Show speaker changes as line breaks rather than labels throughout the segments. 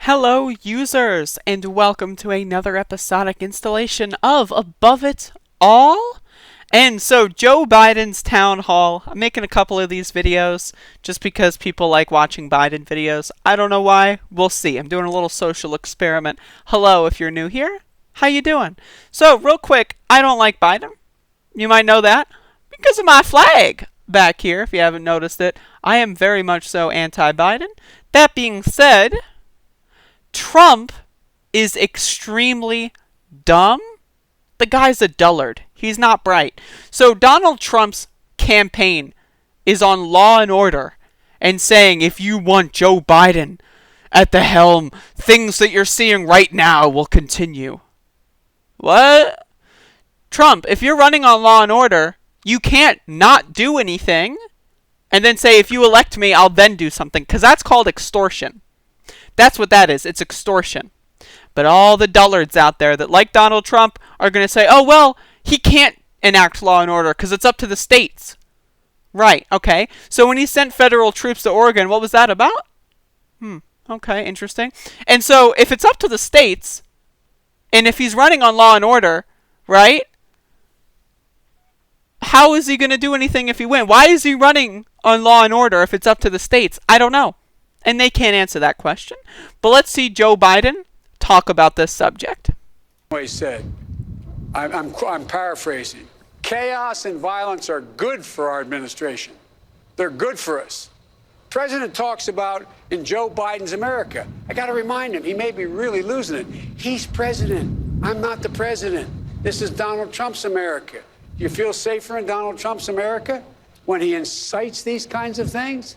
Hello users, and welcome to another episodic installation of Above It All. And so Joe Biden's town hall, I'm making a couple of these videos just because people like watching Biden videos. I don't know why, we'll see. I'm doing a little social experiment. Hello if you're new here, how you doing? So real quick, I don't like Biden. You might know that because of my flag back here, if you haven't noticed it. I am very much so anti-Biden. That being said, Trump is extremely dumb. The guy's a dullard. He's not bright. So Donald Trump's campaign is on Law and Order and saying if you want Joe Biden at the helm, things that you're seeing right now will continue. What? Trump, if you're running on Law and Order, you can't not do anything and then say if you elect me, I'll then do something, because that's called extortion. That's what that is. It's extortion. But all the dullards out there that like Donald Trump are going to say, oh, well, he can't enact law and order because it's up to the states. Right, okay. So when he sent federal troops to Oregon, what was that about? Okay, interesting. And so if it's up to the states, and if he's running on law and order, right, how is he going to do anything if he wins? Why is he running on law and order if it's up to the states? I don't know. And they can't answer that question. But let's see Joe Biden talk about this subject.
He said, I'm paraphrasing, chaos and violence are good for our administration. They're good for us. President talks about in Joe Biden's America. I got to remind him, he may be really losing it. He's president. I'm not the president. This is Donald Trump's America. Do you feel safer in Donald Trump's America when he incites these kinds of things?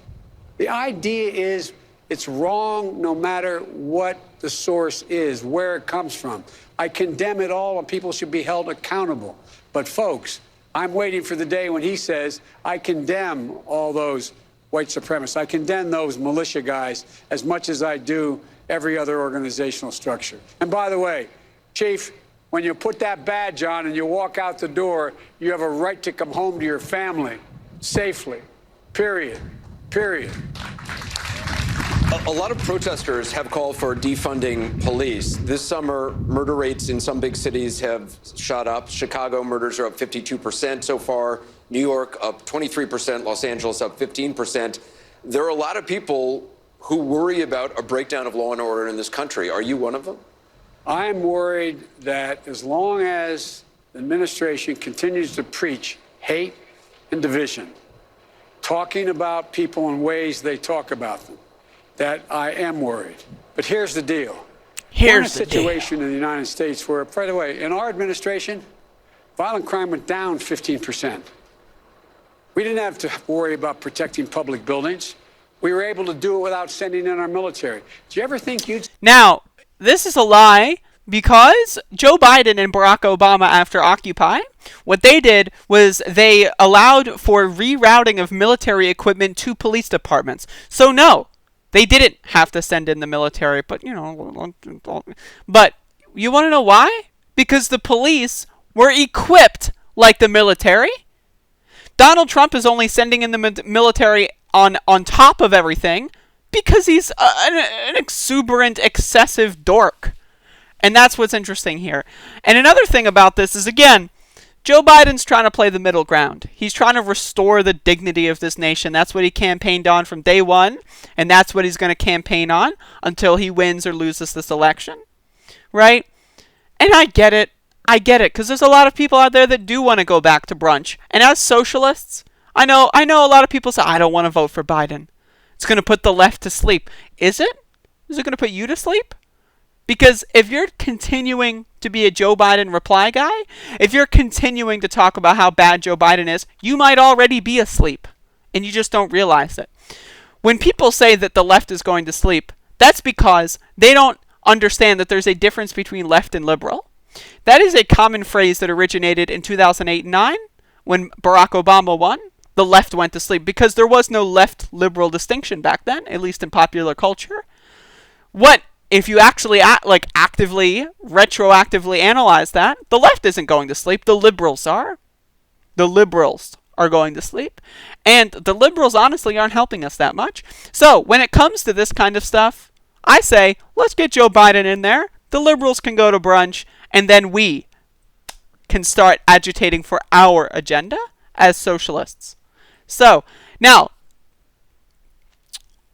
The idea is it's wrong no matter what the source is, where it comes from. I condemn it all and people should be held accountable. But folks, I'm waiting for the day when he says, I condemn all those white supremacists. I condemn those militia guys as much as I do every other organizational structure. And by the way, Chief, when you put that badge on and you walk out the door, you have a right to come home to your family safely, period.
A lot of protesters have called for defunding police. This summer, murder rates in some big cities have shot up. Chicago murders are up 52% so far. New York up 23%. Los Angeles up 15%. There are a lot of people who worry about a breakdown of law and order in this country. Are you one of them?
I'm worried that as long as the administration continues to preach hate and division, talking about people in ways they talk about them, that I am worried. But here's the deal. We're in a situation in the United States where, by the way, in our administration, violent crime went down 15%. We didn't have to worry about protecting public buildings. We were able to do it without sending in our military. Do you ever think you'd...
Now, this is a lie, because Joe Biden and Barack Obama, after Occupy, what they did was they allowed for rerouting of military equipment to police departments. So no, they didn't have to send in the military, but you want to know why? Because the police were equipped like the military. Donald Trump is only sending in the military on top of everything because he's an exuberant, excessive dork. And that's what's interesting here. And another thing about this is, again, Joe Biden's trying to play the middle ground. He's trying to restore the dignity of this nation. That's what he campaigned on from day one, and that's what he's going to campaign on until he wins or loses this election, right? And I get it, because there's a lot of people out there that do want to go back to brunch. And as socialists, I know a lot of people say, I don't want to vote for Biden. It's going to put the left to sleep. Is it? Is it going to put you to sleep? Because if you're continuing to be a Joe Biden reply guy, if you're continuing to talk about how bad Joe Biden is, you might already be asleep, and you just don't realize it. When people say that the left is going to sleep, that's because they don't understand that there's a difference between left and liberal. That is a common phrase that originated in 2008 and 2009 when Barack Obama won. The left went to sleep because there was no left-liberal distinction back then, at least in popular culture. What if you actually actively, retroactively analyze that, the left isn't going to sleep. The liberals are. The liberals are going to sleep. And the liberals honestly aren't helping us that much. So when it comes to this kind of stuff, I say, let's get Joe Biden in there. The liberals can go to brunch, and then we can start agitating for our agenda as socialists. So, now,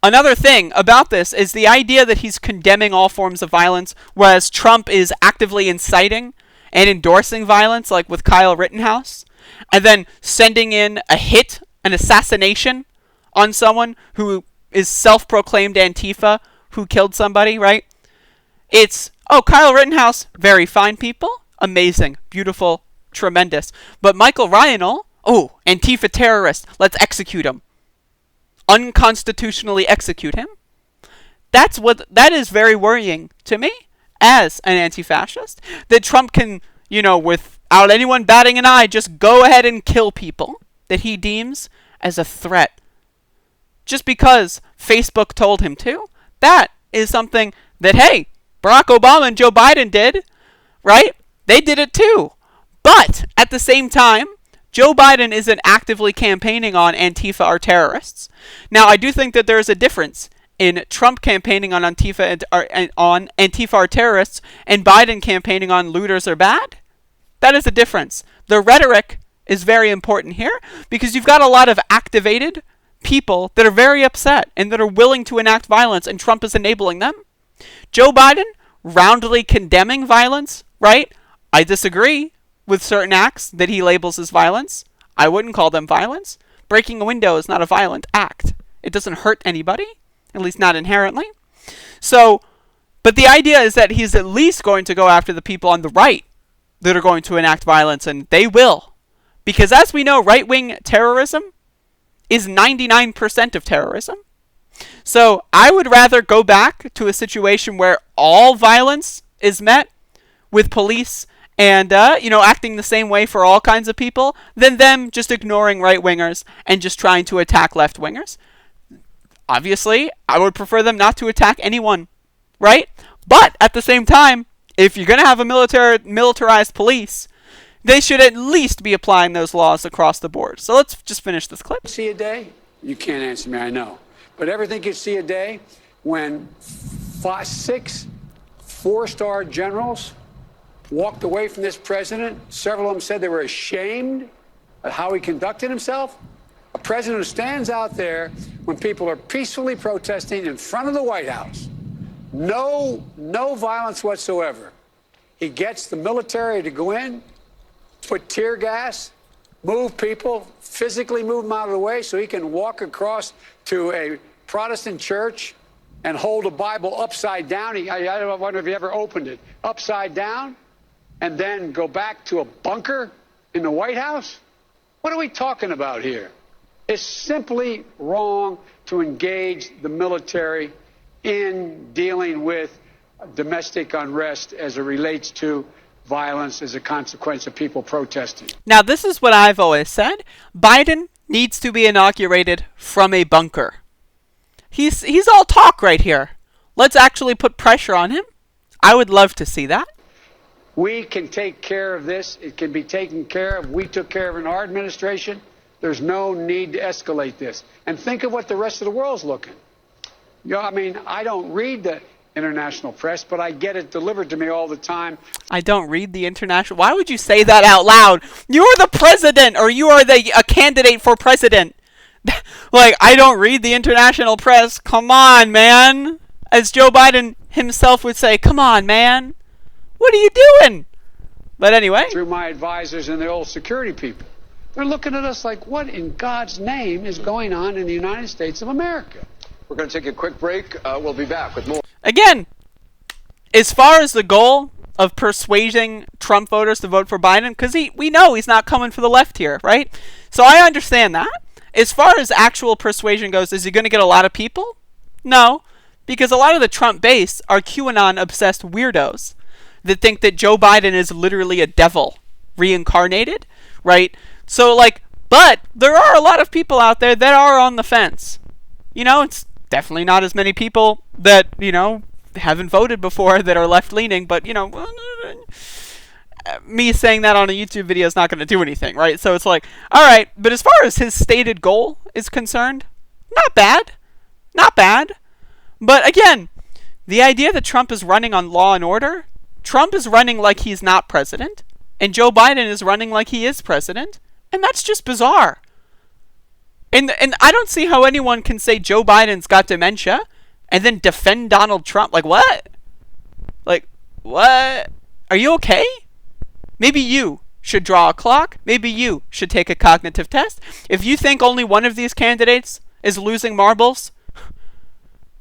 another thing about this is the idea that he's condemning all forms of violence, whereas Trump is actively inciting and endorsing violence, like with Kyle Rittenhouse, and then sending in a hit, an assassination on someone who is self-proclaimed Antifa who killed somebody, right? It's, oh, Kyle Rittenhouse, very fine people, amazing, beautiful, tremendous. But Michael Ryanel, oh, Antifa terrorist, let's execute him. Unconstitutionally execute him. That is very worrying to me as an anti-fascist, that Trump can, without anyone batting an eye, just go ahead and kill people that he deems as a threat. Just because Facebook told him to. That is something that, hey, Barack Obama and Joe Biden did, right? They did it too. But at the same time, Joe Biden isn't actively campaigning on Antifa or terrorists. Now, I do think that there is a difference in Trump campaigning on Antifa or terrorists and Biden campaigning on looters are bad. That is a difference. The rhetoric is very important here because you've got a lot of activated people that are very upset and that are willing to enact violence, and Trump is enabling them. Joe Biden roundly condemning violence, right? I disagree with certain acts that he labels as violence. I wouldn't call them violence. Breaking a window is not a violent act. It doesn't hurt anybody, at least not inherently. So, but the idea is that he's at least going to go after the people on the right that are going to enact violence, and they will. Because as we know, right-wing terrorism is 99% of terrorism. So I would rather go back to a situation where all violence is met with police and, acting the same way for all kinds of people than them just ignoring right-wingers and just trying to attack left-wingers. Obviously, I would prefer them not to attack anyone, right? But at the same time, if you're going to have a militarized police, they should at least be applying those laws across the board. So let's just finish this clip.
See a day? You can't answer me, I know. But everything you see a day when 6 4-star generals walked away from this president. Several of them said they were ashamed of how he conducted himself. A president who stands out there when people are peacefully protesting in front of the White House. No violence whatsoever. He gets the military to go in, put tear gas, move people, physically move them out of the way so he can walk across to a Protestant church and hold a Bible upside down. I wonder if he ever opened it. Upside down, and then go back to a bunker in the White House? What are we talking about here? It's simply wrong to engage the military in dealing with domestic unrest as it relates to violence as a consequence of people protesting.
Now, this is what I've always said. Biden needs to be inaugurated from a bunker. He's all talk right here. Let's actually put pressure on him. I would love to see that.
We can take care of this. It can be taken care of. We took care of it in our administration. There's no need to escalate this. And think of what the rest of the world's looking. I don't read the international press, but I get it delivered to me all the time.
I don't read the international... Why would you say that out loud? You're the president, or you are a candidate for president. I don't read the international press. Come on, man. As Joe Biden himself would say, come on, man. What are you doing? But anyway.
Through my advisors and the old security people. They're looking at us like, what in God's name is going on in the United States of America?
We're going to take a quick break. We'll be back with more.
Again, as far as the goal of persuading Trump voters to vote for Biden, because we know he's not coming for the left here, right? So I understand that. As far as actual persuasion goes, is he going to get a lot of people? No, because a lot of the Trump base are QAnon-obsessed weirdos that think that Joe Biden is literally a devil reincarnated, right? So, but there are a lot of people out there that are on the fence. It's definitely not as many people that, haven't voted before that are left-leaning, but, me saying that on a YouTube video is not going to do anything, right? So it's all right, but as far as his stated goal is concerned, not bad. Not bad. But again, The idea that Trump is running on law and order, Trump is running like he's not president, and Joe Biden is running like he is president, and that's just bizarre. And I don't see how anyone can say Joe Biden's got dementia and then defend Donald Trump. Like, what? Like, what? Are you okay? Maybe you should draw a clock. Maybe you should take a cognitive test. If you think only one of these candidates is losing marbles,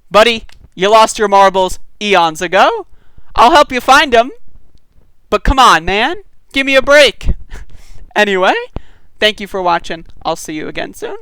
buddy, you lost your marbles eons ago. I'll help you find them. But come on, man. Give me a break. Anyway, thank you for watching. I'll see you again soon.